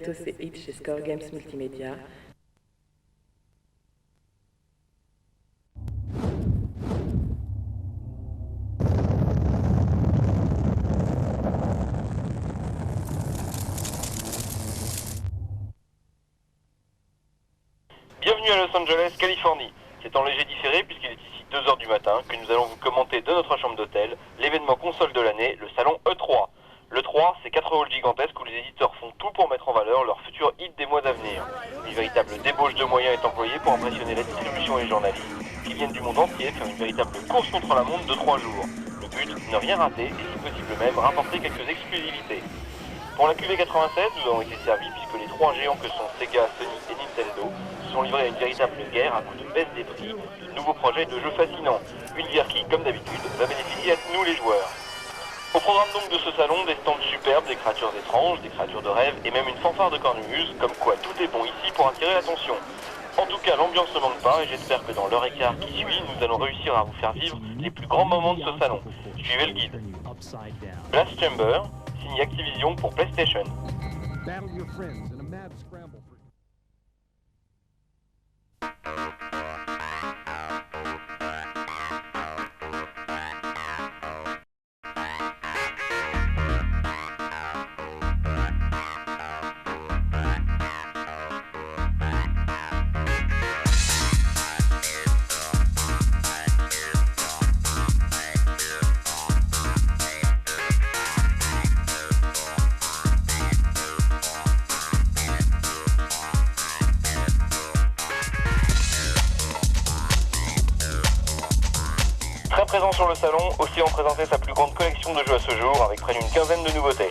bientôt c'est Hit chez Score Games Multimédia. Bienvenue à Los Angeles, Californie. C'est en léger différé puisqu'il est ici 2h du matin que nous allons vous commenter de notre chambre d'hôtel l'événement console de l'année, le salon E3. L'E3, c'est 4 halls gigantesques où les éditeurs font tout pour mettre en valeur leurs futurs hits des mois d'avenir. Une véritable débauche de moyens est employée pour impressionner la distribution et les journalistes qui viennent du monde entier faire une véritable course contre la montre de 3 jours. Le but, ne rien rater et si possible même rapporter quelques exclusivités. Pour la QV96, nous avons été servis puisque les trois géants que sont Sega, Sony et Nintendo se sont livrés à une véritable guerre à coup de baisse des prix, de nouveaux projets et de jeux fascinants. Une guerre qui, comme d'habitude, va bénéficier à nous les joueurs. Au programme donc de ce salon, des stands superbes, des créatures étranges, des créatures de rêve et même une fanfare de cornemuse, comme quoi tout est bon ici pour attirer l'attention. En tout cas, l'ambiance ne manque pas et j'espère que dans l'heure et quart qui suit, nous allons réussir à vous faire vivre les plus grands moments de ce salon. Suivez le guide. Blast Chamber, signé Activision pour PlayStation. Très présent sur le salon, Océan présentait sa plus grande collection de jeux à ce jour avec près d'une quinzaine de nouveautés.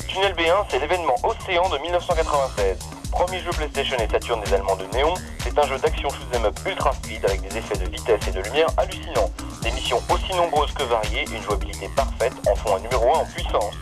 Tunnel B1, c'est l'événement Océan de 1996. Premier jeu PlayStation et Saturn des Allemands de Néon, c'est un jeu d'action shoot'em up ultra speed avec des effets de vitesse et de lumière hallucinants. Des missions aussi nombreuses que variées, une jouabilité parfaite en font un numéro 1 en puissance.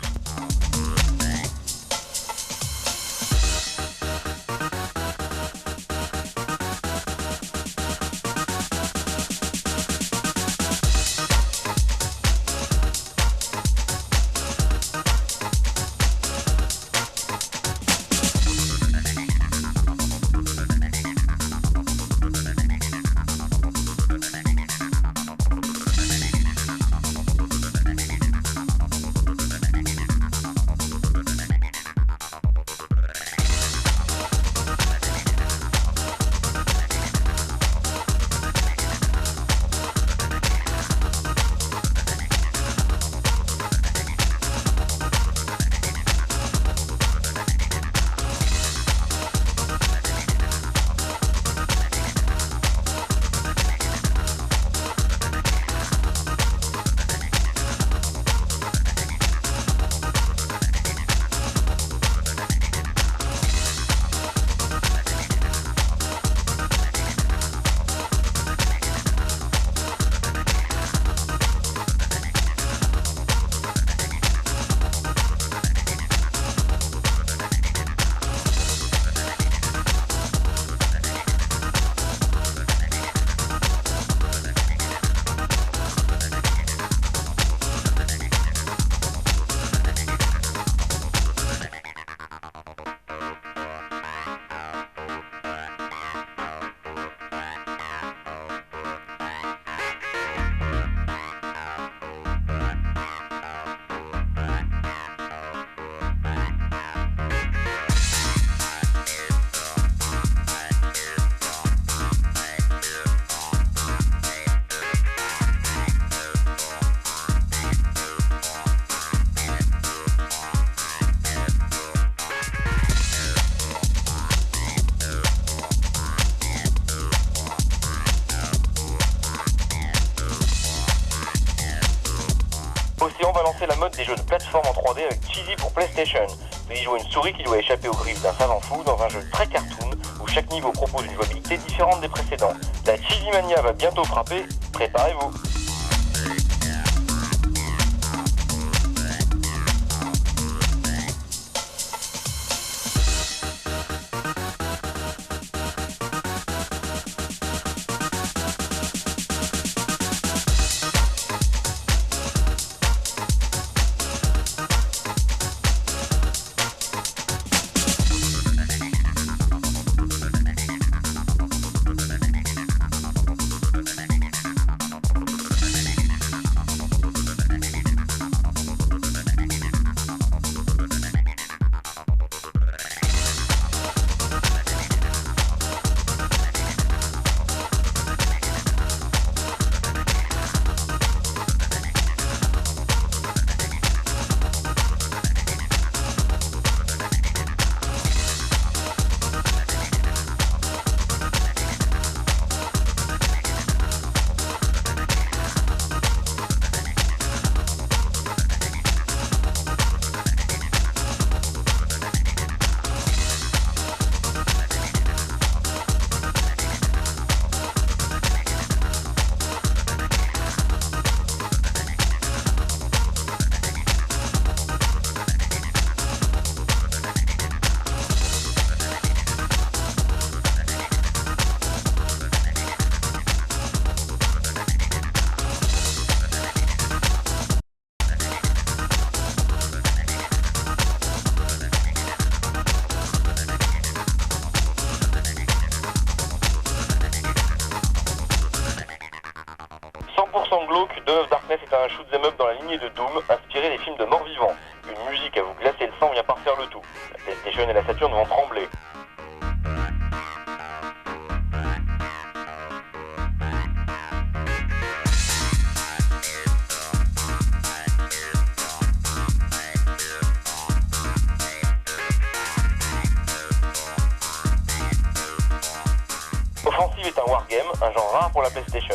Océan va lancer la mode des jeux de plateforme en 3D avec Cheesy pour PlayStation. Vous y jouez une souris qui doit échapper aux griffes d'un savant fou dans un jeu très cartoon où chaque niveau propose une jouabilité différente des précédents. La Cheesy Mania va bientôt frapper, préparez-vous. glauque, Dawn of Darkness est un shoot'em up dans la lignée de Doom, inspiré des films de morts-vivants. Une musique à vous glacer le sang vient parfaire le tout. La PlayStation et la Saturn vont trembler. Offensive est un wargame, un genre rare pour la PlayStation.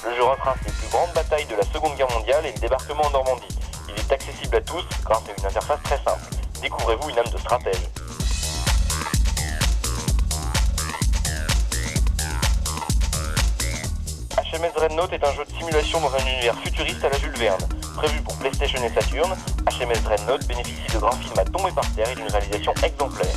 Le jeu retrace les plus grandes batailles de la Seconde Guerre mondiale et le débarquement en Normandie. Il est accessible à tous grâce à une interface très simple. Découvrez-vous une âme de stratège. HMS Dreadnought est un jeu de simulation dans un univers futuriste à la Jules Verne. Prévu pour PlayStation et Saturn, HMS Dreadnought bénéficie de graphismes à tomber par terre et d'une réalisation exemplaire.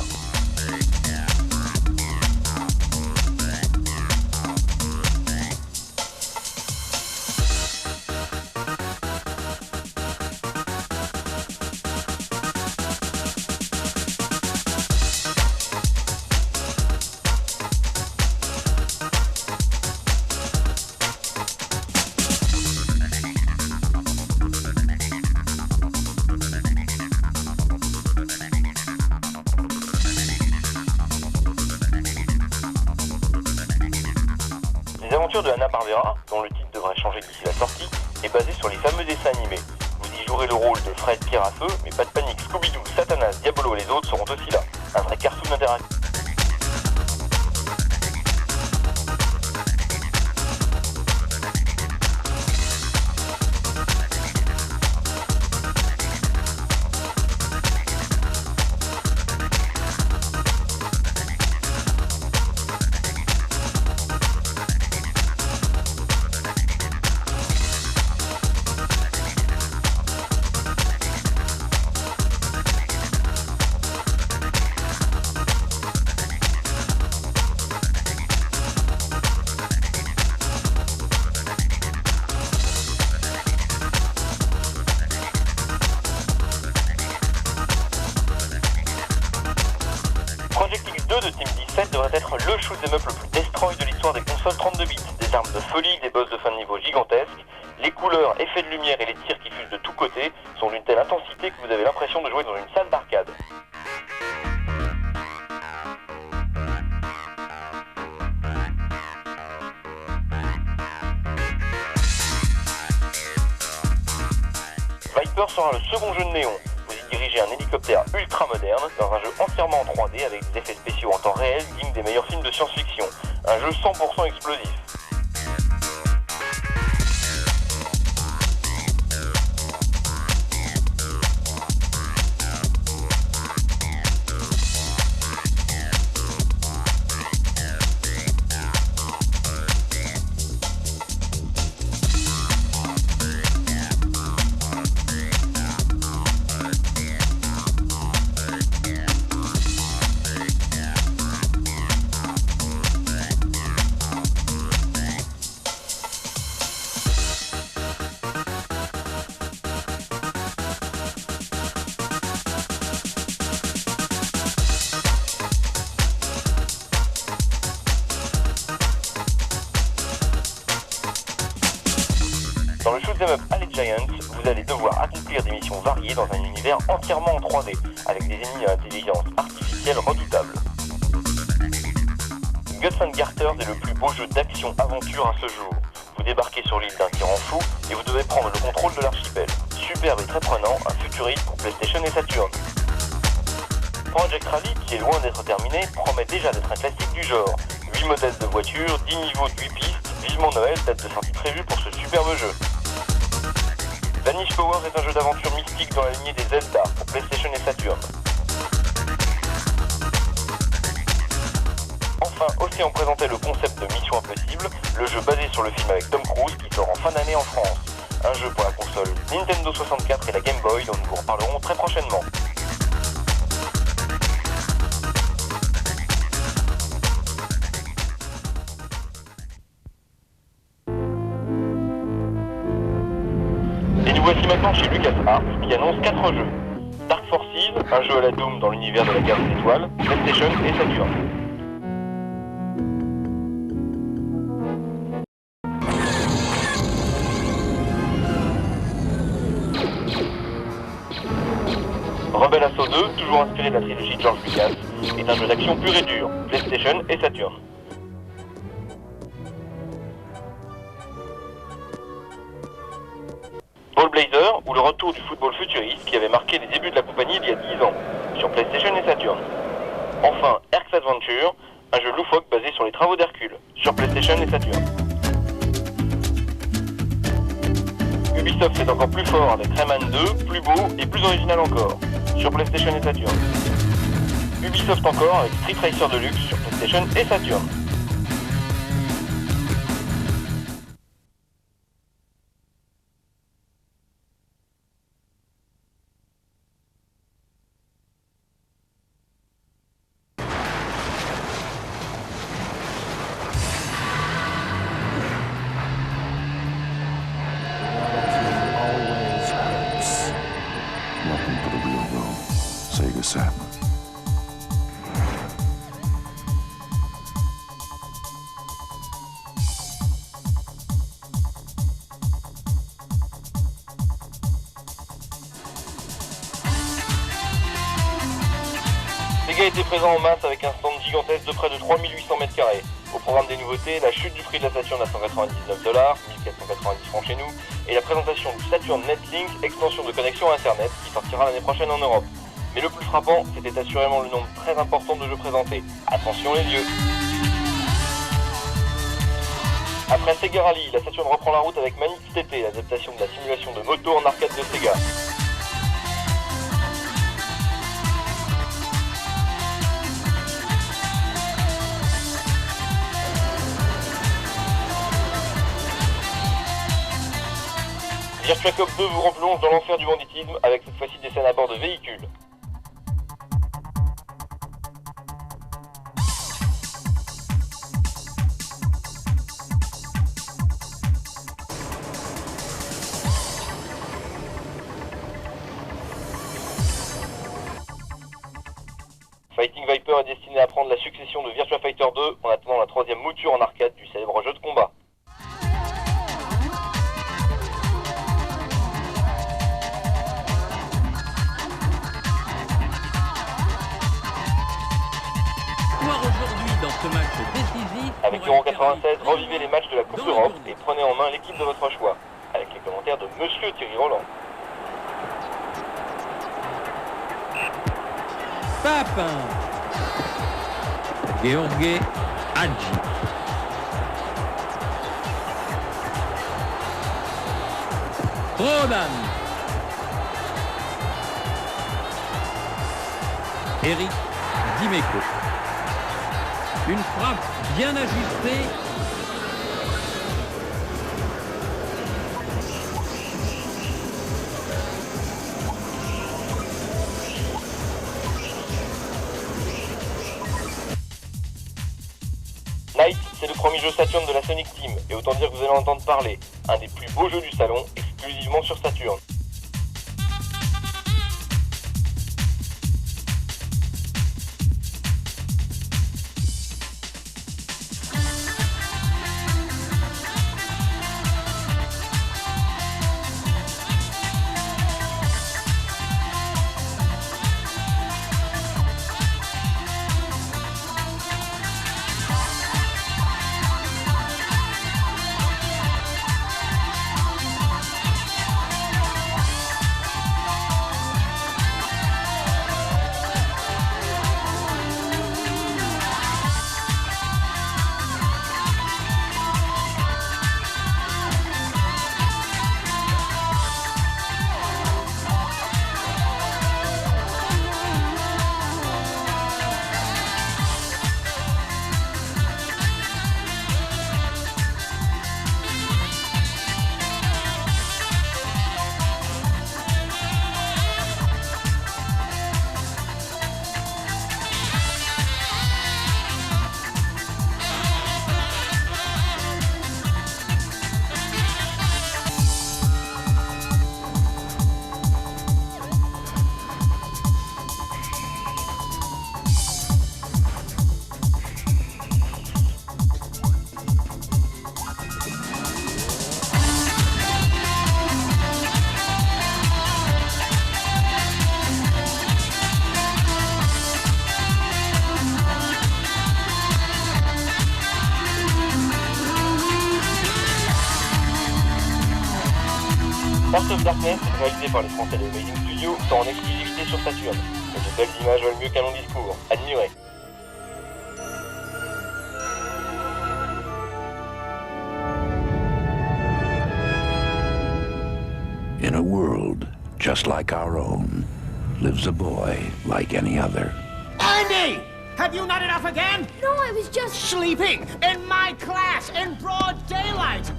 Les aventures de Hanna-Barbera, dont le titre devrait changer d'ici la sortie, est basé sur les fameux dessins animés. Vous y jouerez le rôle de Fred Pierre à feu, mais pas de panique, Scooby-Doo, Satanas, Diabolo et les autres seront aussi là. Un vrai cartoon interactif. Project X2 de Team 17 devrait être le shoot'em up le plus destroy de l'histoire des consoles 32 bits. Des armes de folie, des boss de fin de niveau gigantesques, les couleurs, effets de lumière et les tirs qui fusent de tous côtés sont d'une telle intensité que vous avez l'impression de jouer dans une salle d'arcade. Viper sera le second jeu de Néon. Vous y dirigez un hélicoptère ultra moderne dans un jeu entièrement en 3D avec des effets spéciaux en temps réel dignes des meilleurs films de science-fiction. Un jeu 100% explosif. Dans le shoot'em up Alley Giants, vous allez devoir accomplir des missions variées dans un univers entièrement en 3D, avec des ennemis à intelligence artificielle redoutables. Guts and Garters est le plus beau jeu d'action-aventure à ce jour. Vous débarquez sur l'île d'un tyran fou et vous devez prendre le contrôle de l'archipel. Superbe et très prenant, un futur hit pour PlayStation et Saturn. Project Rally, qui est loin d'être terminé, promet déjà d'être un classique du genre. 8 modèles de voitures, 10 niveaux de 8 pistes, vivement Noël, date de sortie prévue pour ce superbe jeu. Vanish Powers est un jeu d'aventure mystique dans la lignée des Zelda pour PlayStation et Saturn. Enfin, Océan présentait le concept de Mission Impossible, le jeu basé sur le film avec Tom Cruise qui sort en fin d'année en France. Un jeu pour la console Nintendo 64 et la Game Boy dont nous vous reparlerons très prochainement. Et nous voici maintenant chez LucasArts qui annonce 4 jeux. Dark Forces, un jeu à la Doom dans l'univers de la guerre des étoiles, PlayStation et Saturn. Rebel Assault 2, toujours inspiré de la trilogie de George Lucas, est un jeu d'action pur et dur, PlayStation et Saturn. Ball Blazer, ou le retour du football futuriste qui avait marqué les débuts de la compagnie il y a 10 ans, sur PlayStation et Saturn. Enfin, Erk's Adventure, un jeu loufoque basé sur les travaux d'Hercule, sur PlayStation et Saturn. Ubisoft est encore plus fort avec Rayman 2, plus beau et plus original encore, sur PlayStation et Saturn. Ubisoft encore avec Street Racer Deluxe sur PlayStation et Saturn. Welcome to the real world, Sega Saturn. Sega était présent en masse avec un stand gigantesque de près de 3800 m². Au programme des nouveautés, la chute du prix de la Saturn à $199, 1490 francs chez nous, et la présentation du Saturn Netlink, extension de connexion à Internet, qui sortira l'année prochaine en Europe. Mais le plus frappant, c'était assurément le nombre très important de jeux présentés. Attention les yeux. Après Sega Rally, la Saturn reprend la route avec Manix TT, l'adaptation de la simulation de moto en arcade de Sega. Virtua Cop 2 vous replonge dans l'enfer du banditisme avec cette fois-ci des scènes à bord de véhicules. Fighting Viper est destiné à prendre la succession de Virtua Fighter 2 en attendant la troisième mouture en arcade du célèbre jeu de combat. Aujourd'hui dans ce match décisif. Avec Euro 96, revivez les matchs de la Coupe d'Europe et prenez en main l'équipe de votre choix. Avec les commentaires de Monsieur Thierry Roland. Papin. George Hadji. Rodan. Eric Dimeco. Une frappe bien ajustée. Night, c'est le premier jeu Saturn de la Sonic Team, et autant dire que vous allez en entendre parler. Un des plus beaux jeux du salon, exclusivement sur Saturn. Heart of Darkness, réalisé par les Français de Amazing Studios, sort en exclusivité sur Saturn. Mais de belles images valent mieux qu'un long discours. Admirez. In a world just like our own, lives a boy like any other. Andy! Have you not enough again? No, I was just... Sleeping in my class in broad daylight!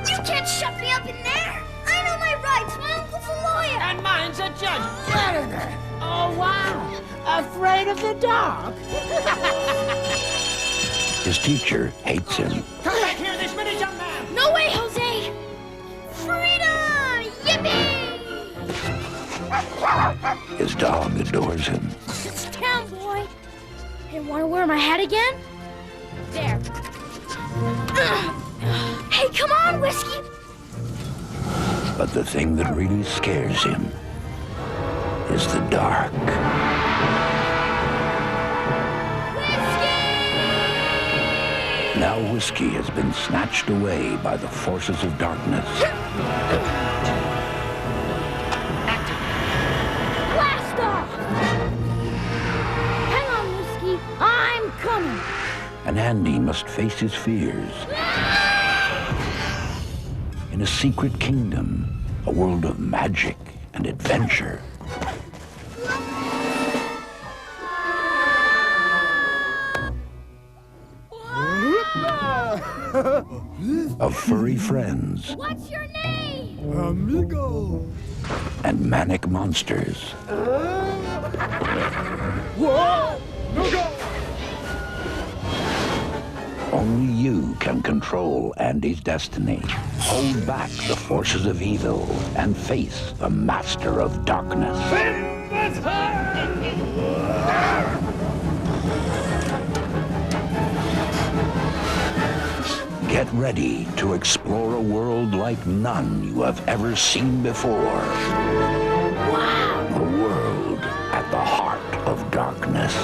You can't shut me up in there! I know my rights! My uncle's a lawyer! And mine's a judge. Get in there! Oh, wow! Afraid of the dark? His teacher hates him. Come back here this minute, young man! No way, Jose! Freedom! Yippee! His dog adores him. It's town, boy. Hey, want to wear my hat again? There. Hey, come on, Whiskey! But the thing that really scares him is the dark. Whiskey! Now Whiskey has been snatched away by the forces of darkness. Blast off! Hang on, Whiskey. I'm coming. And Andy must face his fears. In a secret kingdom, a world of magic and adventure. Of furry friends. What's your name? Amigo! And manic monsters. Whoa! No go! Only you can control Andy's destiny. Hold back the forces of evil and face the master of darkness. Get ready to explore a world like none you have ever seen before. Wow! The world at the heart of darkness.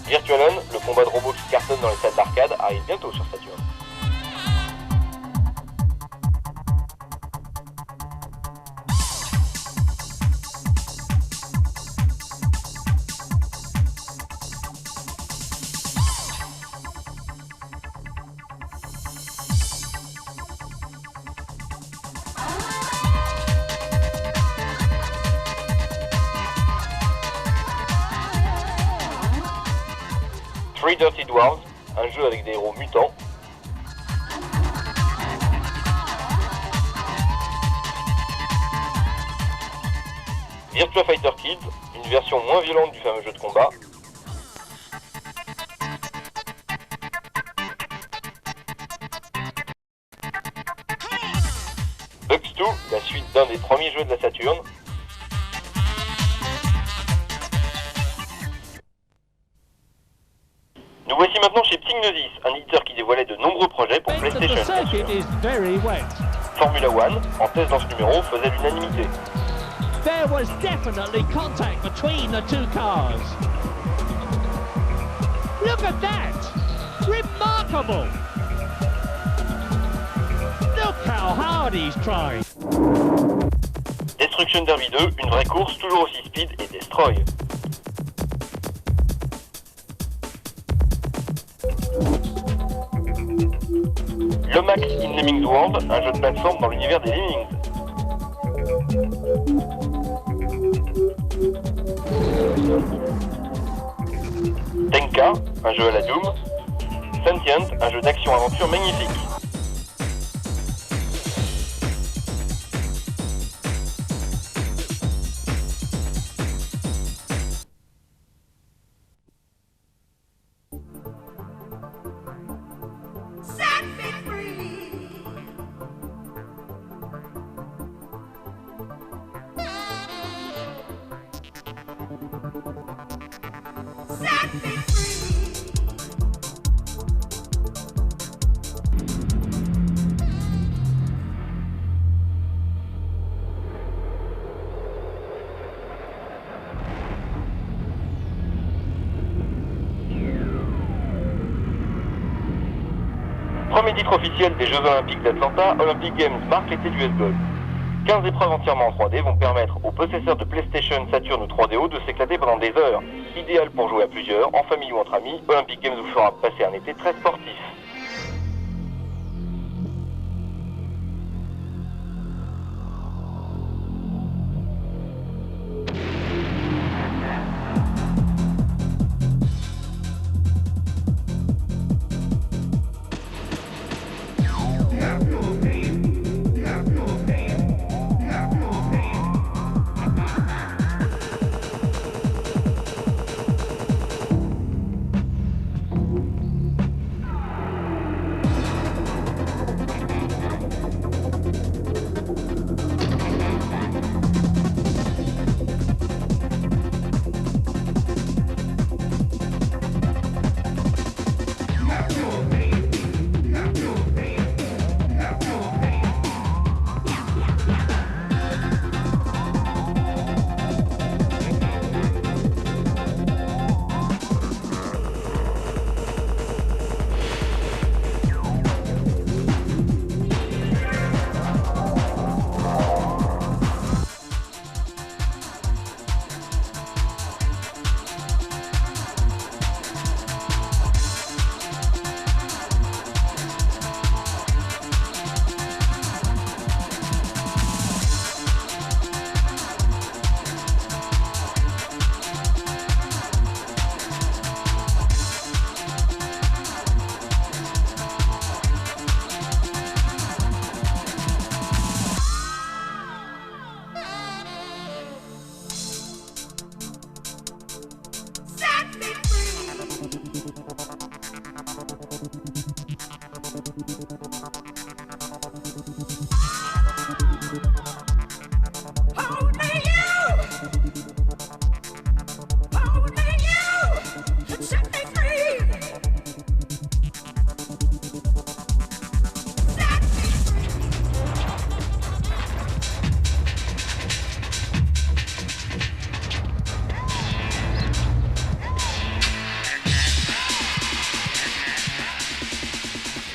Virtualan, le combat de robots qui cartonne dans les salles d'arcade, arrive bientôt sur Saturn. Three Dirty Dwarves, un jeu avec des héros mutants. Virtua Fighter Kids, une version moins violente du fameux jeu de combat. Bugs 2, la suite d'un des premiers jeux de la Saturn. Nous voici maintenant chez Psygnosis, un éditeur qui dévoilait de nombreux projets pour PlayStation. Formula One, en test dans ce numéro, faisait l'unanimité. There was definitely contact between the two cars. Look at that! Remarkable! Look how hard he's trying. Destruction Derby 2, une vraie course toujours aussi speed et destroy. Lomax in Lemmings World, un jeu de plateforme dans l'univers des Lemmings. Tenka, un jeu à la Doom. Sentient, un jeu d'action-aventure magnifique. Premier titre officiel des Jeux Olympiques d'Atlanta, Olympic Games marque l'été du S-Golf. 15 épreuves entièrement en 3D vont permettre aux possesseurs de PlayStation, Saturn ou 3DO de s'éclater pendant des heures. Idéal pour jouer à plusieurs, en famille ou entre amis, Olympic Games vous fera passer un été très sportif.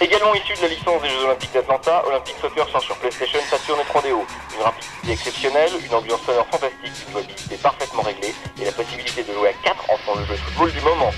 Également issu de la licence des Jeux Olympiques d'Atlanta, Olympic Soccer sort sur PlayStation, Saturn et 3DO. Une rapidité exceptionnelle, une ambiance sonore fantastique, une jouabilité parfaitement réglée et la possibilité de jouer à 4 en faisant le jeu de football du moment.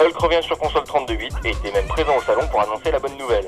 Hulk revient sur console 32-bit et était même présent au salon pour annoncer la bonne nouvelle.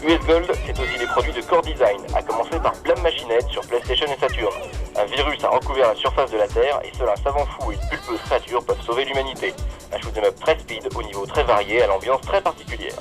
US Gold, c'est aussi les produits de Core Design, à commencer par Blam Machinette sur PlayStation et Saturn. Un virus a recouvert la surface de la Terre et seul un savant fou et une pulpeuse créature peuvent sauver l'humanité. Un shoot'em up très speed, au niveau très varié, à l'ambiance très particulière.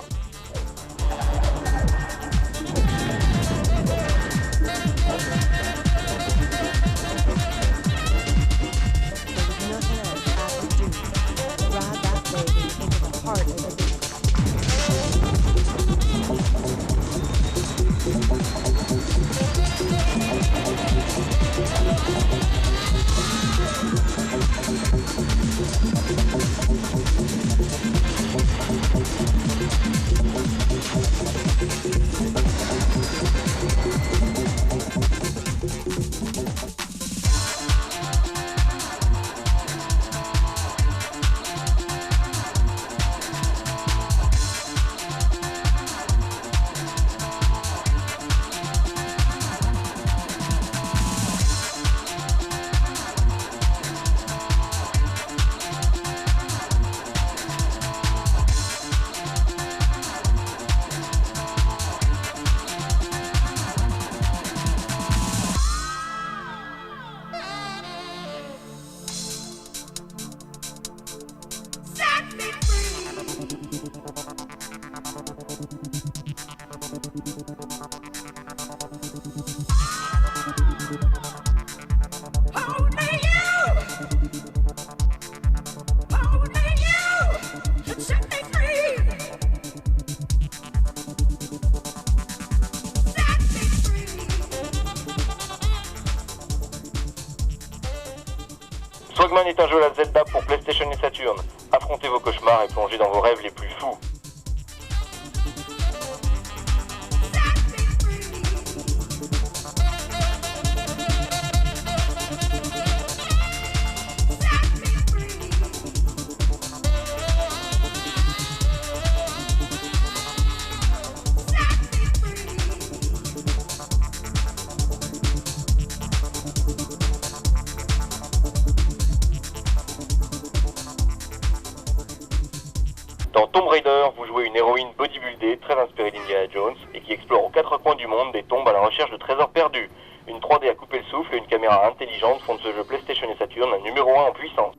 Swagman est un jeu à Zelda pour PlayStation et Saturn. Affrontez vos cauchemars et plongez dans vos rêves les plus fous. Dans Tomb Raider, vous jouez une héroïne bodybuildée très inspirée d'Indiana Jones et qui explore aux quatre coins du monde des tombes à la recherche de trésors perdus. Une 3D à couper le souffle et une caméra intelligente font de ce jeu PlayStation et Saturn un numéro 1 en puissance.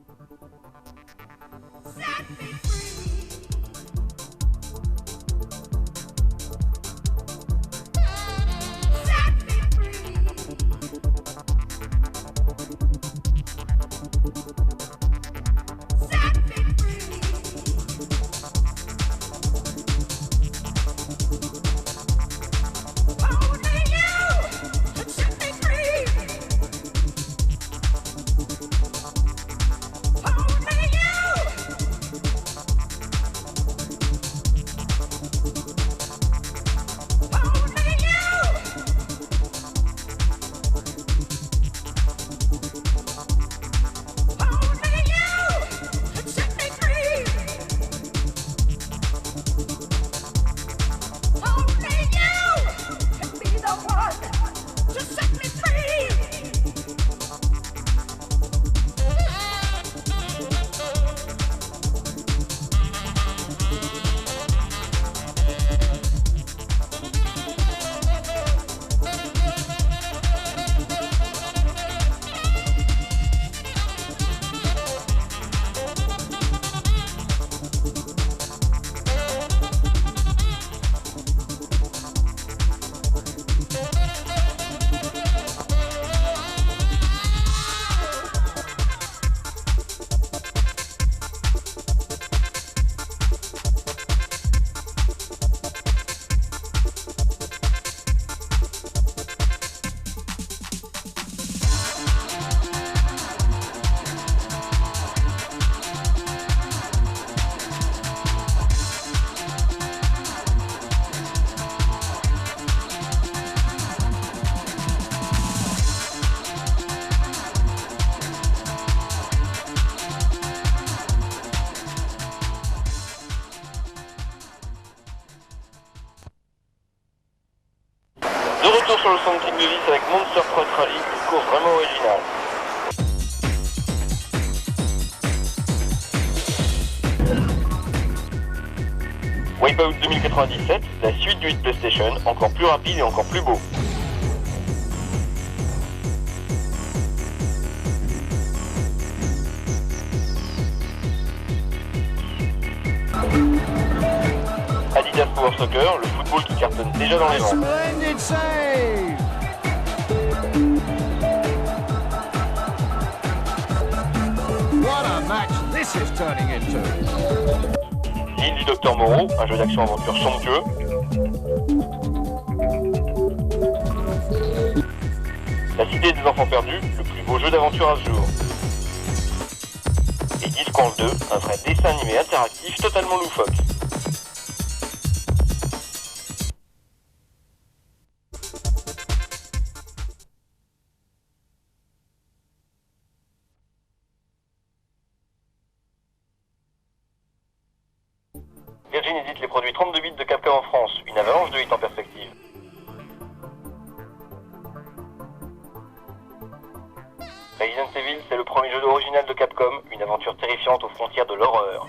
De retour sur le stand King Levis avec Monster Truck Rally, une course vraiment originale. Wipeout 2097, la suite du hit PlayStation, encore plus rapide et encore plus beau. Adidas Power Soccer, le football qui cartonne déjà dans les ventes. Splendid save! What a match this is turning into! L'île du Docteur Moreau, un jeu d'action-aventure somptueux. La Cité des Enfants Perdus, le plus beau jeu d'aventure à ce jour. Et Discworld 2, un vrai dessin animé interactif totalement loufoque. Virgin édite les produits 32 bits de Capcom en France, une avalanche de hits en perspective. Resident Evil, c'est le premier jeu original de Capcom, une aventure terrifiante aux frontières de l'horreur.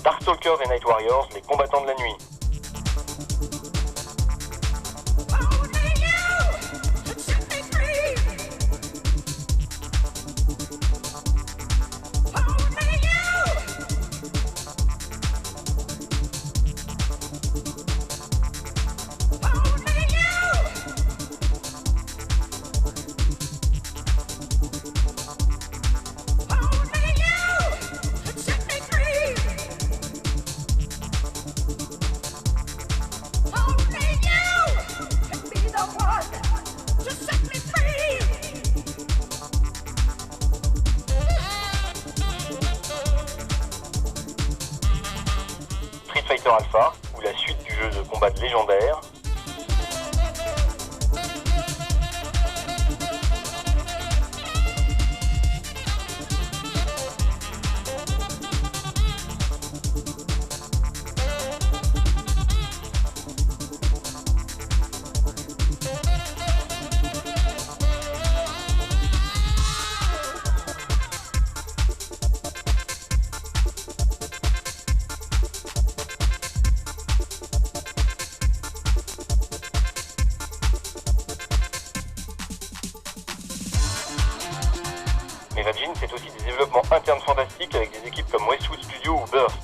Darkstalkers et Night Warriors, les combattants de la nuit. Street Fighter Alpha, ou la suite du jeu de combat légendaire. Mais Virgin fait aussi des développements internes fantastiques avec des équipes comme Westwood Studio ou Burst.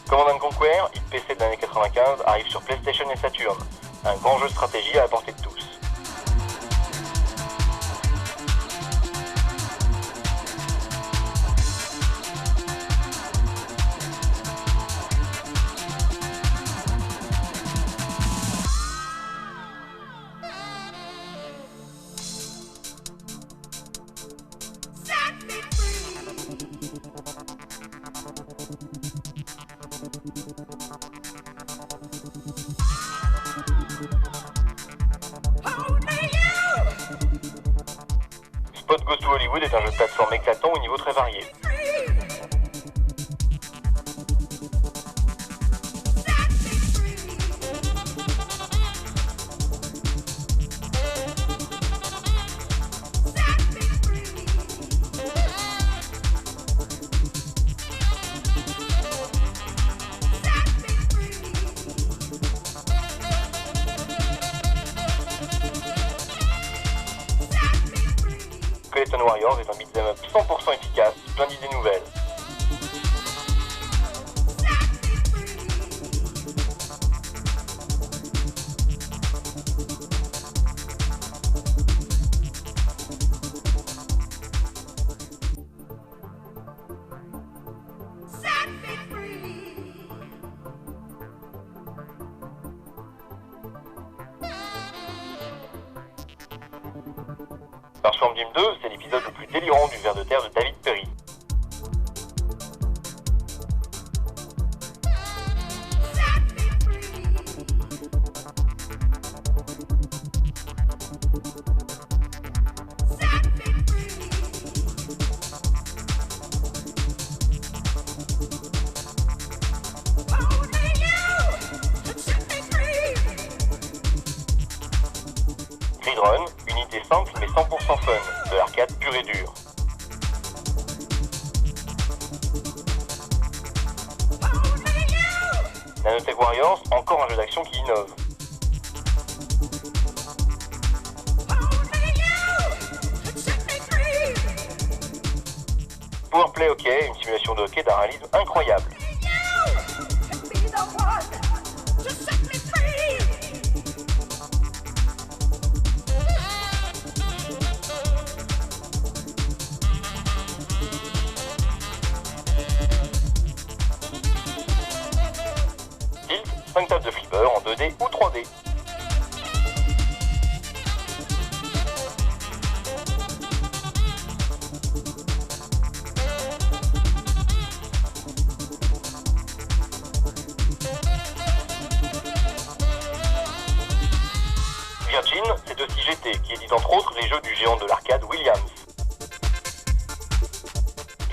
Command & Conquer, hit PC de l'année 95, arrive sur PlayStation et Saturn. Un grand jeu de stratégie à la portée de tous. Spot Goes to Hollywood est un jeu de plateforme éclatant au niveau très varié. Skeleton Warriors est un beat'em up 100% efficace, plein d'idées nouvelles. Earthworm Jim 2, c'est l'épisode le plus délirant du ver de terre de David Perry. Speedrun, unité simple mais 100% fun, de l'arcade pur et dur. Nanotech Warriors, encore un jeu d'action qui innove. Powerplay Hockey, une simulation de hockey d'un réalisme incroyable. Tilt, 5 tables de flipper en 2D ou 3D. Virgin, c'est aussi GT, qui édite entre autres les jeux du géant de l'arcade Williams.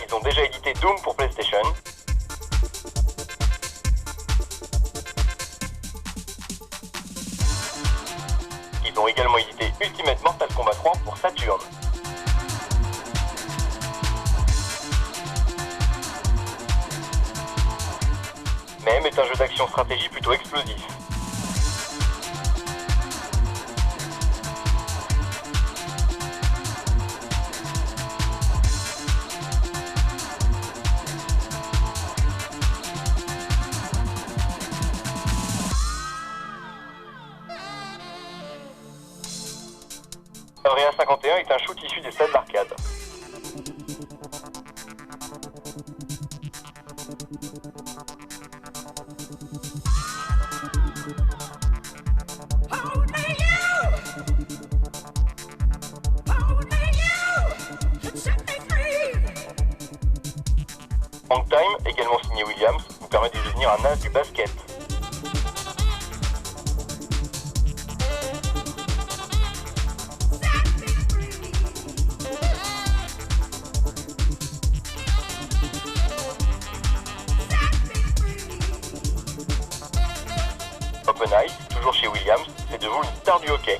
Ils ont déjà édité Doom pour PlayStation. Ils ont également édité Ultimate Mortal Kombat 3 pour Saturn. Même est un jeu d'action-stratégie plutôt explosif. Area 51 est un shoot issu des salles d'arcade. Hang Time, également signé Williams, vous permet de devenir un as du basket. Open Ice, toujours chez Williams, c'est de vous une star du hockey.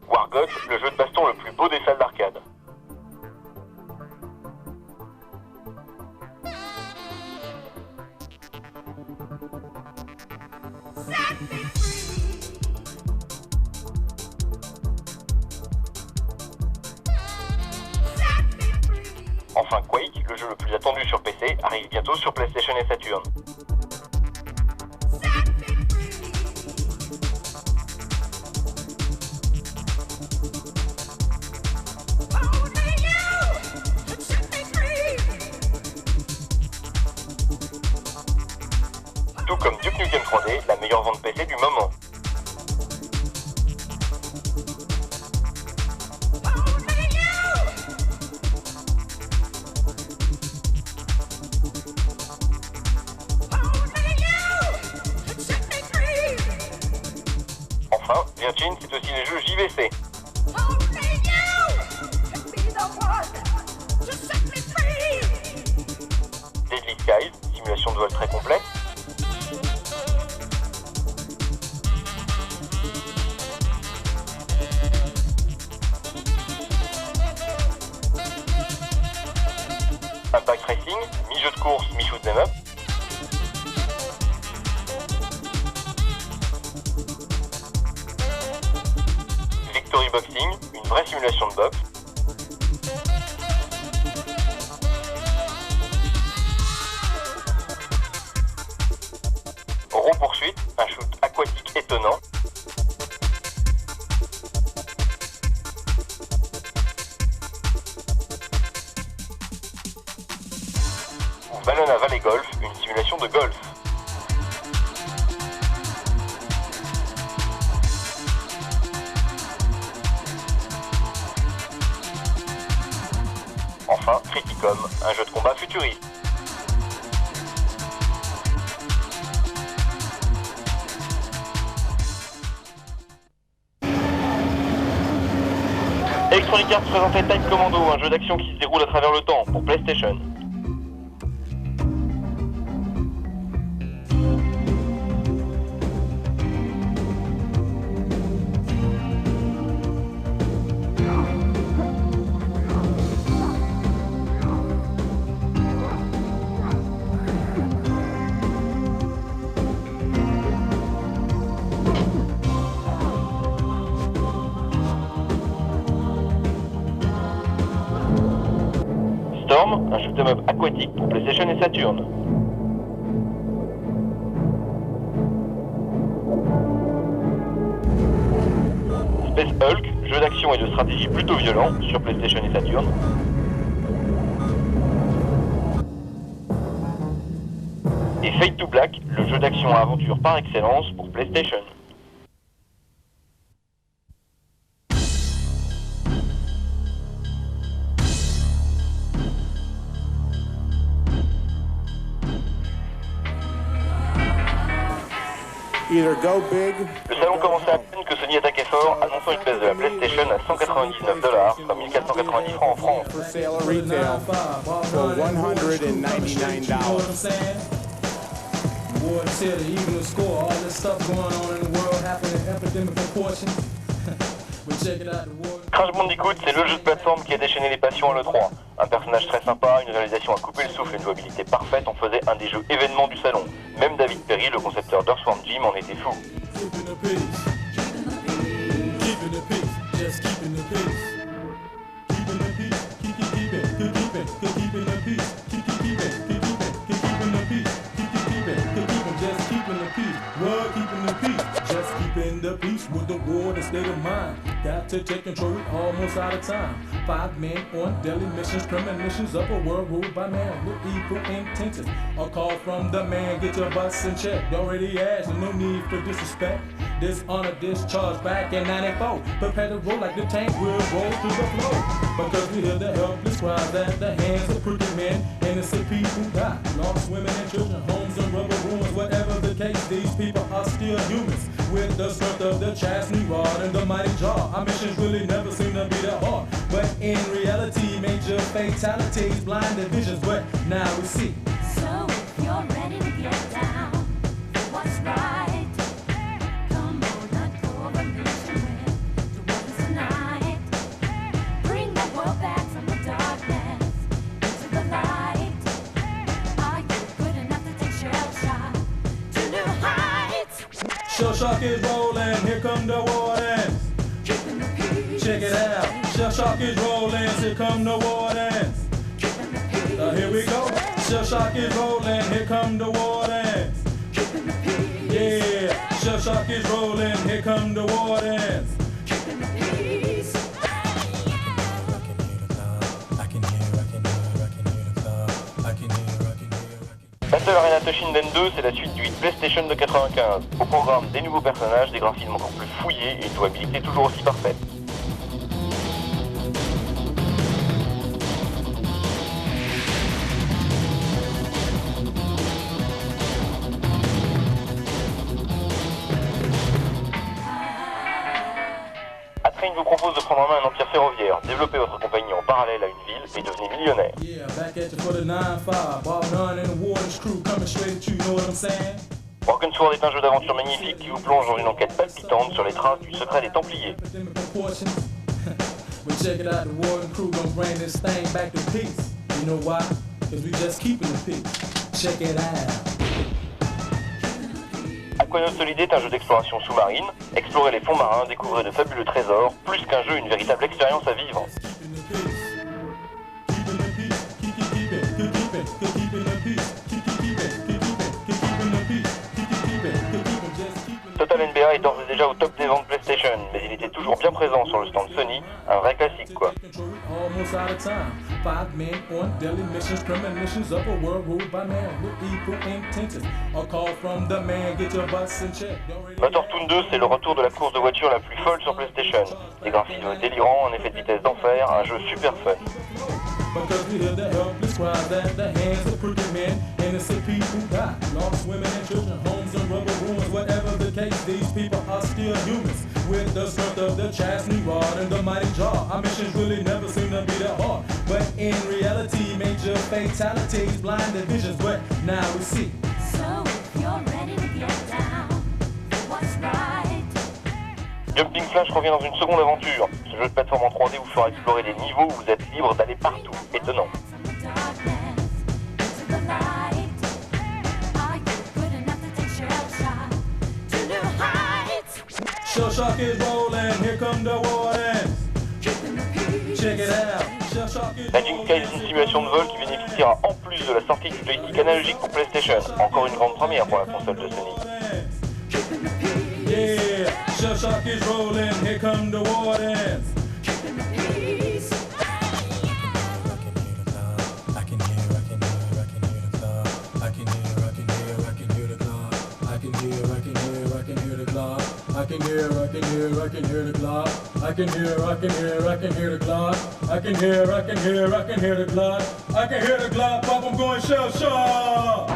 Wargot, le jeu de baston le plus beau des salles d'arcade. Enfin Quake, le jeu le plus attendu sur PC, arrive bientôt sur PlayStation et Saturn. Tout comme Duke Nukem 3D, la meilleure vente PC du moment. Enfin, Virgin, c'est aussi les jeux JVC. Deadly Skies, simulation de vol très complète. Impact Racing, mi-jeu de course, mi-shoot 'em up. Victory Boxing, une vraie simulation de boxe. Raw Poursuite, un shoot aquatique étonnant. Ballona Valley Golf, une simulation de golf. Enfin, Criticom, un jeu de combat futuriste. Electronic Arts présentait Time Commando, un jeu d'action qui se déroule à travers le temps pour PlayStation. Storm, un shoot'em up aquatique pour PlayStation et Saturn. Space Hulk, jeu d'action et de stratégie plutôt violent sur PlayStation et Saturn. Et Fade to Black, le jeu d'action à aventure par excellence pour PlayStation. Either go big. Le salon commençait à peine que Sony attaquait fort, annonçant une baisse de la PlayStation à $199, soit 1490 francs en France. For sale or retail for $199. Crash Bandicoot, c'est le jeu de plateforme qui a déchaîné les passions à l'E3. Un personnage très sympa, une réalisation à couper le souffle et une jouabilité parfaite en faisait un des jeux événements du salon. Même David Perry, le concepteur d'Earthworm Jim, en était fou. The peace with the war, the state of mind. Got to take control, we almost out of time. 5 men on daily missions, premonitions of a world ruled by man with evil intentions. A call from the man, get your butts in check. You already asked, no need for disrespect. Dishonor, discharge back in 94. Prepare to roll like the tank will roll through the floor. Because we hear the helpless cries at the hands of crooked men. Innocent people die, lost women and children, homes and rubber ruins. Whatever the case, these people are still humans. With the strength of the chastity rod and the mighty jaw. Our missions really never seem to be that hard. But in reality, major fatalities, blind visions. But now we see. So if you're ready to get down for what's right, come on, let go of a mission with the world is tonight. Bring the world back from the darkness into the light. Are you good enough to take shell shock to new heights? Shell shock is rolling, here come the wardens. Keeping the peace. Check it out. Shell shock is rolling, here come the wardens. Keeping the peace. Here we go. Shell shock is rolling, here come the wardens. Keeping the peace. Yeah, shell shock is rolling, here come the wardens. Keeping the peace. Battle Arena Toshinden 2, c'est la suite du hit PlayStation de 95. Au programme, des nouveaux personnages, des graphismes encore plus fouillés et une jouabilité toujours aussi parfaite. Attrain vous propose de prendre en main un empire ferroviaire, développer votre compagnie en parallèle à une ville et devenir millionnaire. Yeah, back at you for the 9-5. Bob Nunn and the Warden's crew coming straight at you, know what I'm saying? Broken Sword est un jeu d'aventure magnifique qui vous plonge dans une enquête palpitante sur les traces du secret des Templiers. But check it out, the Warden crew gon' bring this thing back to peace. You know why? Cause we just keeping the peace. Check it out. Aquanaut Solid est un jeu d'exploration sous-marine. Explorez les fonds marins, découvrez de fabuleux trésors. Plus qu'un jeu, une véritable expérience à vivre. Total NBA est d'ores et déjà au top des ventes PlayStation, mais il était toujours bien présent sur le stand Sony, un vrai classique quoi. Almost out of time. 5 men on daily missions, premonitions of a world ruled by man with evil intentions. A call from the man, get your butts in check. Motortoon 2, c'est le retour de la course de voiture la plus folle sur PlayStation. Des graphismes délirants, un effet de vitesse d'enfer, un jeu super fun. Because we hear the helpless cries at the hands of crooked men. Innocent people die, lost women and children, homes and rubber ruins. Whatever the case, these people are still humans. With with the strength of the chastity rod and the mighty jaw. Our missions really never seem to be that hard, but in reality, major fatalities, blinded visions. But now we see. So if you're ready to get down for what's right, Jumping Flash revient dans une seconde aventure. Ce jeu de plateforme en 3D vous fera explorer des niveaux où vous êtes libre d'aller partout. Étonnant. from the darkness into the light, are you good enough to take shell shot to new heights? Shell shock is rolling, here come the wardens. Keeping the peace. Check it out. Shell shock is Magic Sky est une simulation de vol qui bénéficiera en plus de la sortie du joystick analogique pour PlayStation. Encore une grande première pour la console de Sony. Keeping the peace. Yeah, shell shock is rolling, here come the wardens. Keeping the peace. I can hear the clock. I can hear the clock. I can hear the clock. I can hear the clock, Pop, I'm going shell shock.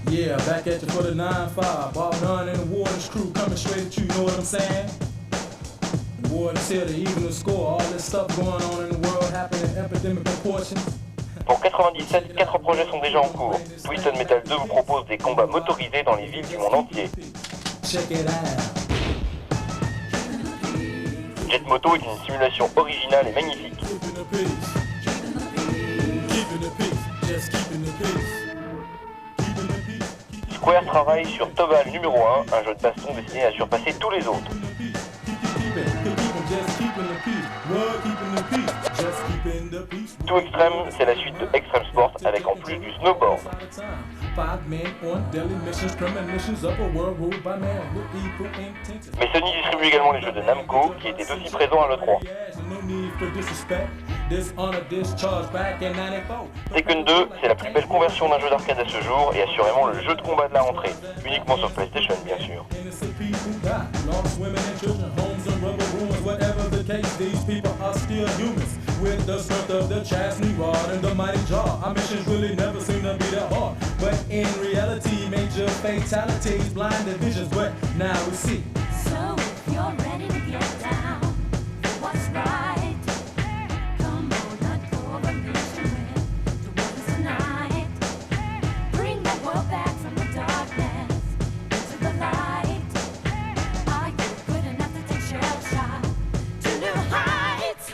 Yeah, back at you for the 9-5. Bob Dunn and the Warden's crew coming straight at you, know what I'm saying? The Warden's here to even the score. All this stuff going on in the world happening in epidemic proportions. Pour 97, 4 projets sont déjà en cours. Twisted Metal 2 vous propose des combats motorisés dans les villes du monde entier. Check it out. Jet Moto est une simulation originale et magnifique. Keeping the peace. Keeping the peace. Just keeping the peace. Keeping the peace. Square travaille sur Tobal numéro 1, un jeu de baston destiné à surpasser tous les autres. Two Extreme, c'est la suite de Extreme Sport avec en plus du snowboard. Mais Sony distribue également les jeux de Namco qui étaient aussi présents à l'E3. Tekken 2, c'est la plus belle conversion d'un jeu d'arcade à ce jour et assurément le jeu de combat de la rentrée, uniquement sur PlayStation bien sûr. Whatever the case, these people are still humans with the strength of the chastity rod and the mighty jaw. Our missions really never seem to be that hard, but in reality, major fatalities, blinded visions. But now we see. So if you're ready to get down for what's right, come on, let go of a mission with the world tonight. Bring the world back from the darkness into the light. Are you good enough to take shell shot to new heights?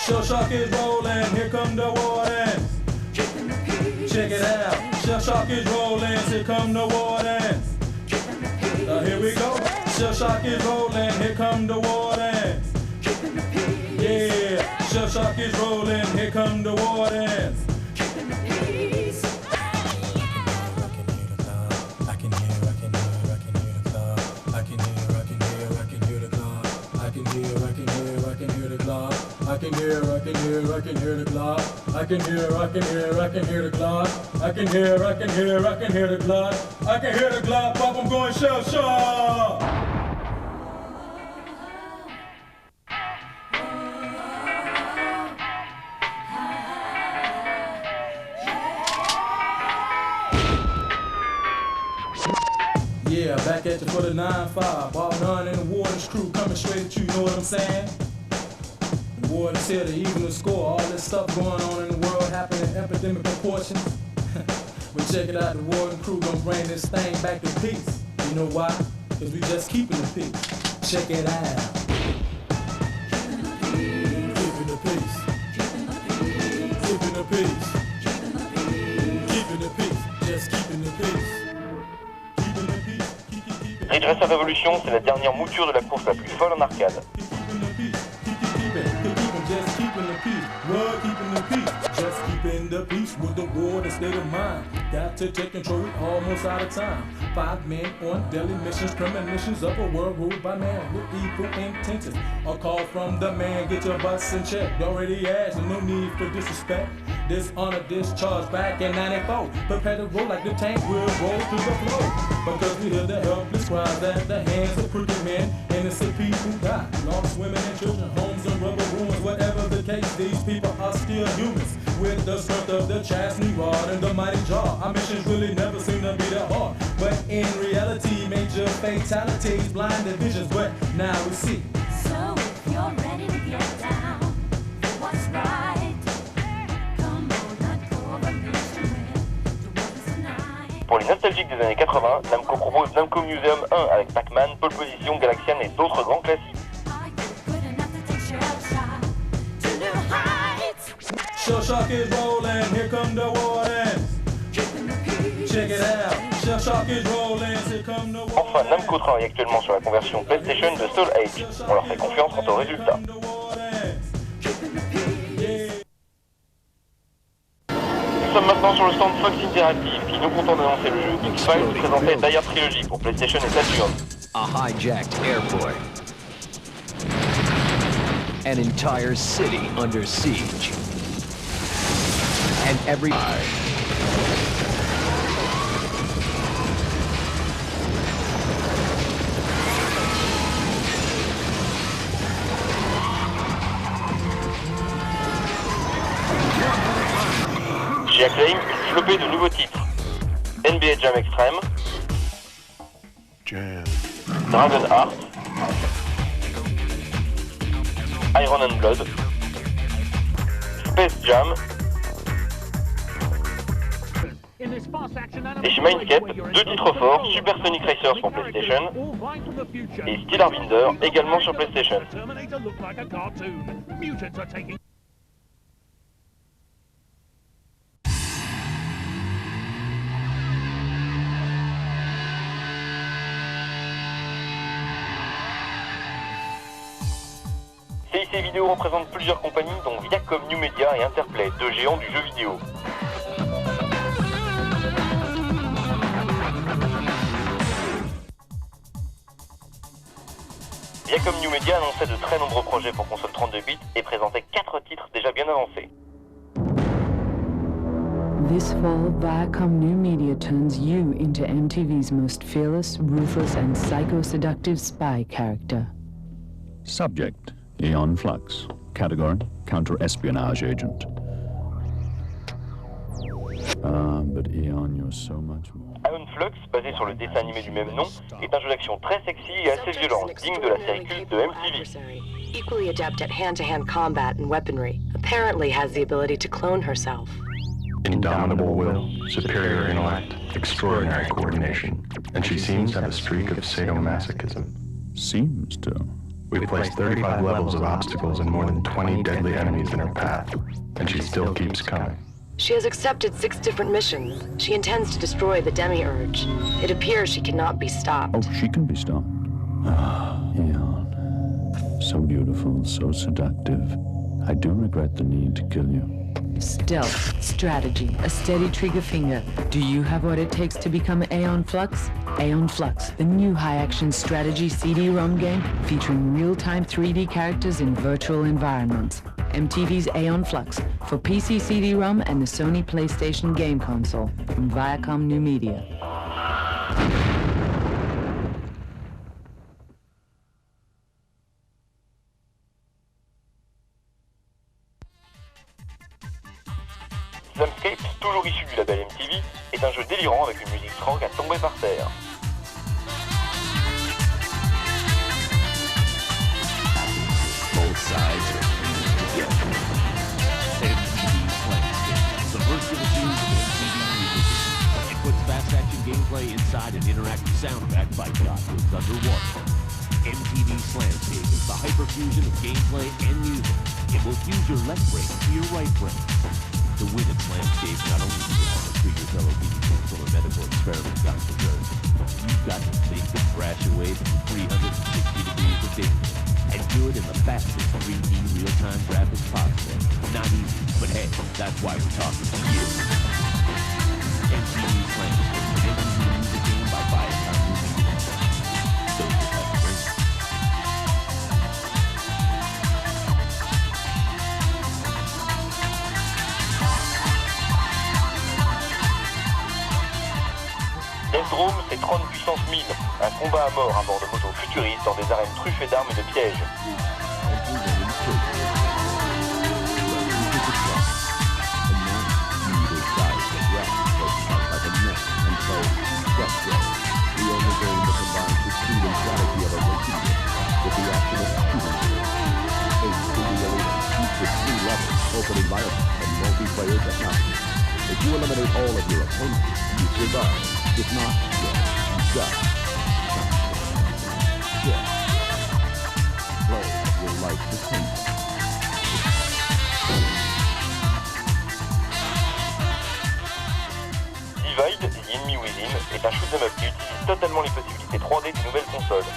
Shell shock is rolling, here come the wardens. Keeping the peace. Check it out. Shell shock is rolling, here come the wardens. Keeping the peace. Here we go. Shell shock is rolling, here come the wardens. Keeping the peace. Yeah, shell shock is rolling, here come the wardens. Keeping the peace. I can hear the clock. I can hear the clock. I can hear the clock. I can hear the clock, Pop, I'm going shell shock. Yeah, back at you for the 9-5. Bob Dunn and the Warden's crew coming straight at you, know what I'm saying? The Warden's here to even the score. All this stuff going on in the world happening in epidemic proportions. But check it out, the Warden crew gonna bring this thing back to peace. You know why? Cause we just keeping the peace. Check it out. Keeping the peace. Keeping the peace. Keeping the peace. Just keeping the peace. Ridge Racer Revolution, c'est la dernière mouture de la course la plus folle en arcade. Just keeping the peace with the war, the state of mind. Got to take control, we almost out of time. 5 men on daily missions, premonitions of a world ruled by man with evil intentions. A call from the man, get your butts in check. Already asked, no need for disrespect. Dishonor, discharge back in 94. Prepare to roll like the tank will roll through the floor. Because we hear the helpless cries at the hands of crooked men. Innocent people die. Lost women and children, homes and rubber ruins. Whatever the case, these people are still humans. With the strength of the chastity rod and the mighty jaw. Our missions really never seem to be that hard. But in reality, major fatalities, blind visions. But now we see. So if you're ready to get down for what's right, come on, not over instrument to what is tonight. Pour les nostalgiques des années 80, Namco propose Namco Museum 1 avec Pac-Man, Pole Position, Galaxian et d'autres grands classiques. Are you good enough to take shell shot to new heights? Shell shock is rolling, here come the war dance. Keeping the peace. Check it out, shell shock is rolling, here come the war Enfin, Namco travaille actuellement sur la conversion PlayStation de Soul Age. On leur fait confiance quant aux résultats. Nous sommes maintenant sur le stand Fox Interactive qui nous content d'annoncer le jeu X-Files présenté Die Hard Trilogy pour PlayStation et Saturn. A hijacked airport. An entire city under siege. And every... Chez Acclaim, il flopait de nouveaux titres. NBA Jam Extreme, Dragon Heart, Iron and Blood, Space Jam, et chez Mindscape, deux titres forts, Super Sonic Racers pour PlayStation et Steel Harbinger également sur PlayStation. CIC Vidéo représente plusieurs compagnies dont Viacom New Media et Interplay, deux géants du jeu vidéo. Viacom New Media annonçait de très nombreux projets pour console 32 bits et présentait 4 titres déjà bien avancés. This fall, Viacom New Media turns you into MTV's most fearless, ruthless, and psycho-seductive spy character. Subject: Aeon Flux. Category: counter-espionage agent. But Aeon, you're so much more. Aeon Flux, basé sur le dessin animé du même nom, est un jeu d'action très sexy et assez violent, digne de la série culte de MTV. Equally adept at hand-to-hand combat and weaponry, apparently has the ability to clone herself. Indomitable will, superior intellect, extraordinary coordination, and she seems to have a streak of sadomasochism. Seems to. We've placed 35 levels of obstacles and more than 20 deadly enemies in her path, and she still keeps coming. She has accepted 6 different missions. She intends to destroy the Demiurge. It appears she cannot be stopped. Oh, she can be stopped. Ah, Aeon. So beautiful, so seductive. I do regret the need to kill you. Stealth, strategy, a steady trigger finger. Do you have what it takes to become Aeon Flux? Aeon Flux, the new high-action strategy CD-ROM game featuring real-time 3D characters in virtual environments. MTV's Aeon Flux for PC CD-ROM and the Sony PlayStation game console from Viacom New Media. Slumscape, toujours issu du label MTV, est un jeu délirant avec une musique rock à tomber par terre. Both sides are subversive tunes of MTV music. It puts fast-action gameplay inside an interactive soundtrack by God Lives Underwater. MTV Slamscape is the hyperfusion of gameplay and music. It will fuse your left brain to your right brain. To win at Slamscape, not only do you have to treat your fellow TV console or medical experiment Dr. Jones, you've got to think and crash away from 360 degrees of danger and do it in the fastest 3D real-time graphics possible. Not easy, but hey, that's why we're talking to you. MTV Slamscape, an MTV music game by Viacom New Media. So you have to bring it. Drome, c'est 30 puissance 1000. Un combat à mort à bord de motos futuristes dans des arènes truffées d'armes et de pièges. Open environment and multiplayer technology. If you eliminate all of your opponents, you survive. If not, well, you die. Yeah. Flow of your life depends. Divide, The Enemy Within, est un shoot'em up qui utilise totalement les possibilités 3D des nouvelles consoles.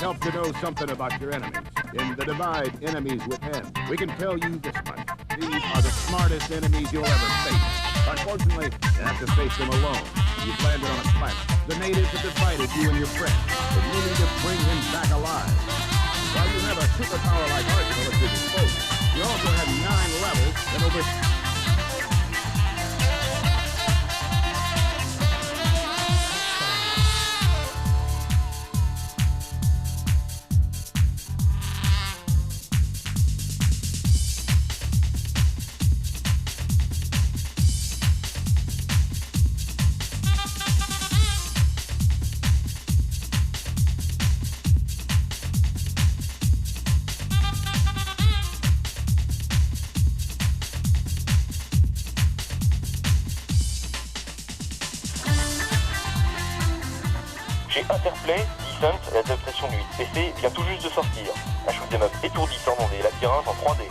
Help to know something about your enemies. In The Divide, Enemies Within, we can tell you this much. These are the smartest enemies you'll ever face. Unfortunately, you have to face them alone. You've landed on a planet. The natives have divided you and your friend, but you need to bring him back alive. While you have a superpower-like arsenal at your disposal, you also have 9 levels and over... Chez Interplay, Descent, l'adaptation du 8 PC, vient tout juste de sortir. Un shoot'em up étourdissant dans des labyrinthes en 3D.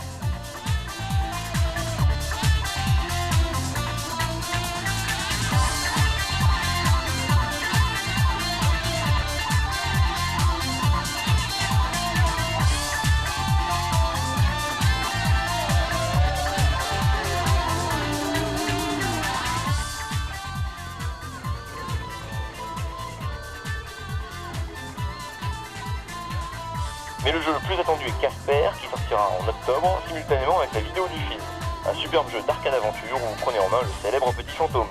Mais le jeu le plus attendu est Casper, qui sortira en octobre, simultanément avec la vidéo du film. Un superbe jeu d'arcade aventure où vous prenez en main le célèbre petit fantôme.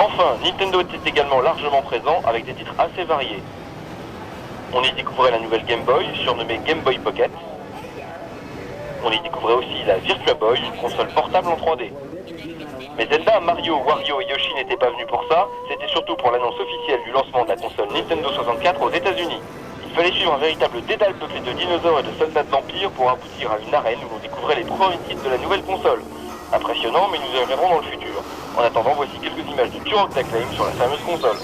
Enfin, Nintendo était également largement présent avec des titres assez variés. On y découvrait la nouvelle Game Boy, surnommée Game Boy Pocket. On y découvrait aussi la Virtua Boy, console portable en 3D. Mais Zelda, Mario, Wario et Yoshi n'étaient pas venus pour ça, c'était surtout pour l'annonce officielle du lancement de la console Nintendo 64 aux États-Unis. Il fallait suivre un véritable dédale peuplé de dinosaures et de soldats de vampires pour aboutir à une arène où l'on découvrait les premiers titres de la nouvelle console. Impressionnant, mais nous y reviendrons dans le futur. En attendant, voici quelques images de Turok d'Acclaim sur la fameuse console.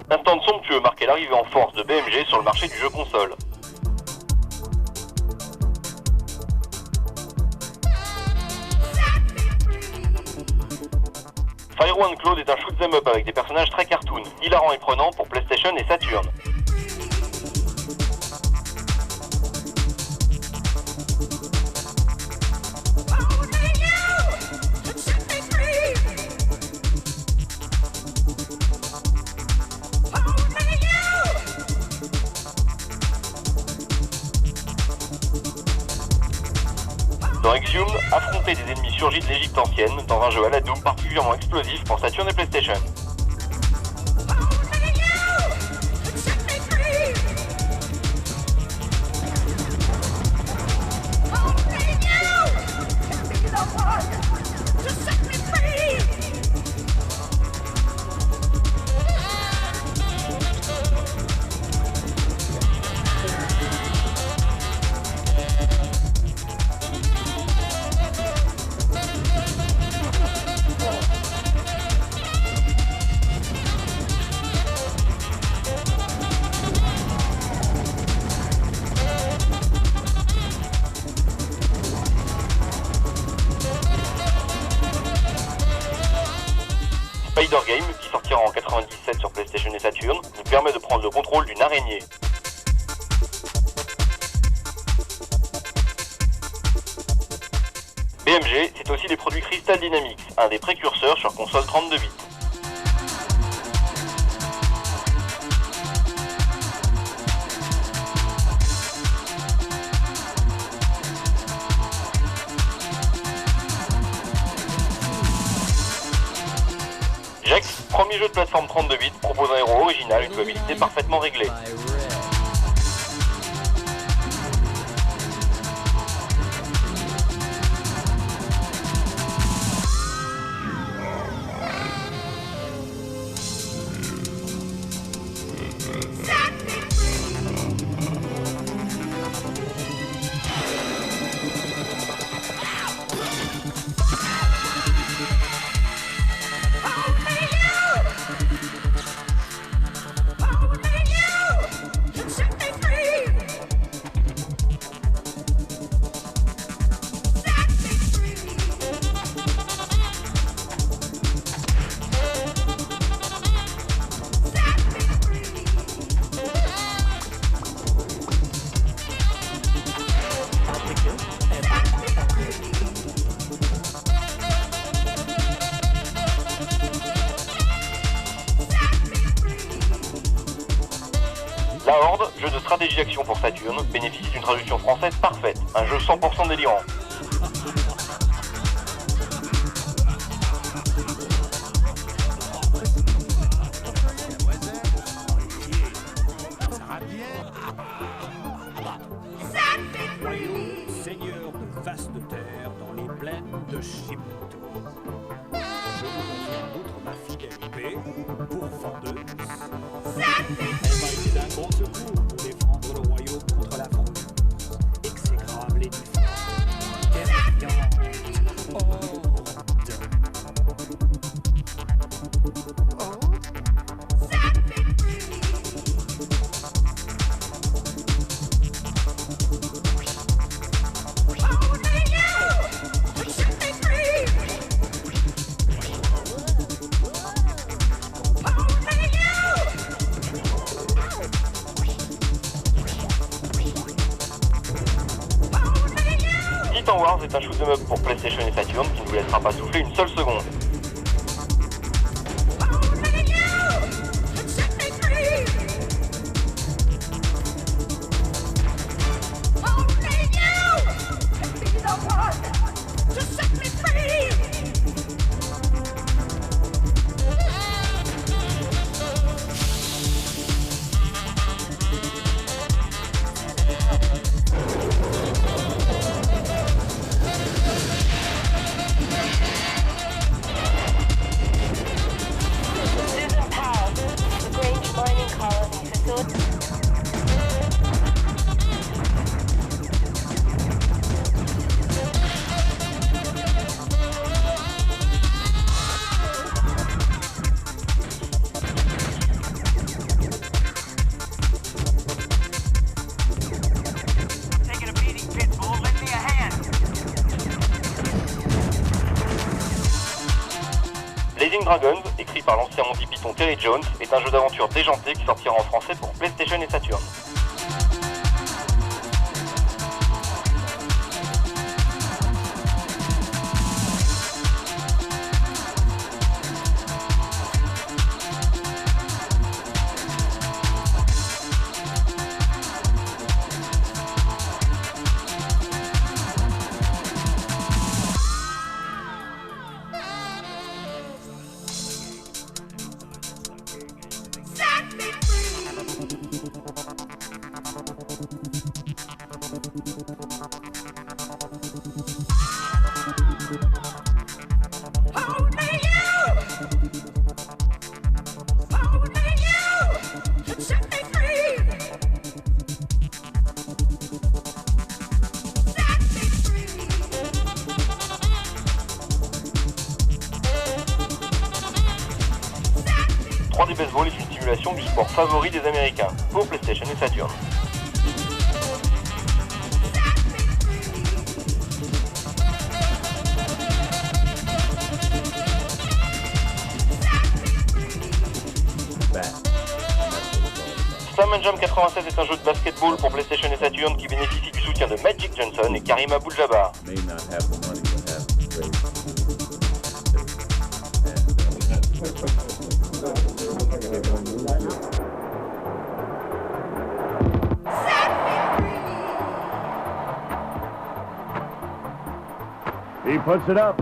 Un stand somptueux marquait l'arrivée en force de BMG sur le marché du jeu console. Fire One Cloud est un shoot'em up avec des personnages très cartoon, hilarants et prenants pour PlayStation et Saturn. Dans Exhumed, affronter des ennemis surgis de l'Égypte ancienne dans un jeu à la Doom particulièrement explosif pour Saturn et PlayStation. Spider Game, qui sortira en 97 sur PlayStation et Saturn, nous permet de prendre le contrôle d'une araignée. BMG, c'est aussi les produits Crystal Dynamics, un des précurseurs sur console 32 bits. Jax, premier jeu de plateforme 32 bits, propose un héros original, une jouabilité parfaitement réglée. stratégie action pour Saturn bénéficie d'une traduction française parfaite, un jeu 100% délirant. Seigneur de vaste terre dans les plaines de Shibito. Je vous confirme d'autres ma fidélité pour vendeuse. Elle m'a été d'un grand secours pour défendre le royaume contre la vengeance. Exécrable et difforme, terrifiante, horde. Titan Wars est un shoot 'em up pour PlayStation et Saturn qui ne vous laissera pas souffler une seule seconde. Blazing Dragons, écrit par l'ancien Monty Python Terry Jones, est un jeu d'aventure déjanté qui sortira en français pour PlayStation et Saturn. .3D Baseball est une simulation du sport favori des Américains, pour PlayStation et Saturn. Slam & Jam 96 est un jeu de basketball pour PlayStation et Saturn qui bénéficie du soutien de Magic Johnson et Karim Abdul-Jabbar. He puts it up,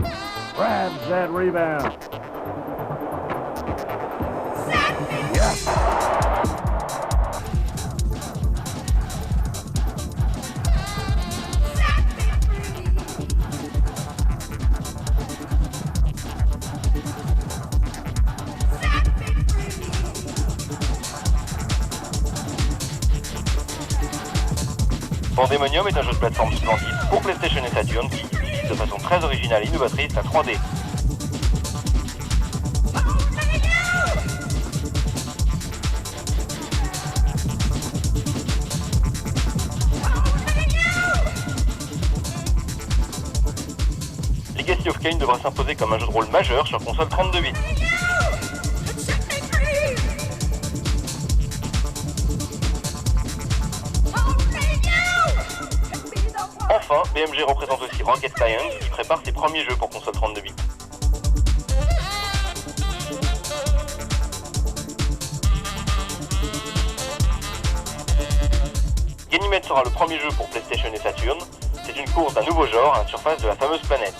grabs that rebound. Yes. Pandemonium est un jeu de plateforme splendide pour PlayStation et Saturn qui utilise de façon très originale et innovatrice la 3D. Legacy of Kain devra s'imposer comme un jeu de rôle majeur sur console 32 bits. Enfin, BMG représente aussi Rocket Science qui prépare ses premiers jeux pour console 32 bits. Ultimate sera le premier jeu pour PlayStation et Saturn. C'est une course d'un nouveau genre à la surface de la fameuse planète.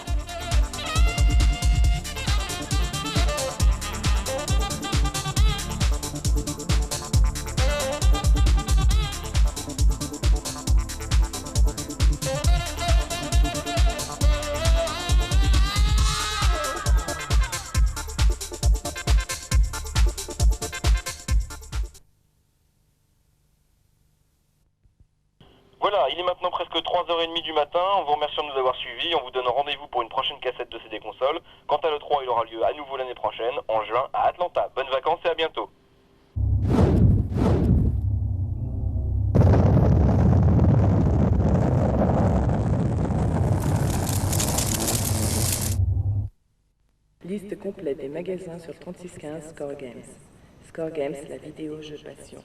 Voilà, il est maintenant presque 3h30 du matin, on vous remercie de nous avoir suivis, on vous donne rendez-vous pour une prochaine cassette de CD Console. Quant à l'E3, il aura lieu à nouveau l'année prochaine, en juin, à Atlanta. Bonnes vacances et à bientôt. Liste complète des magasins sur 3615 Score Games. Score Games, la vidéo jeu passion.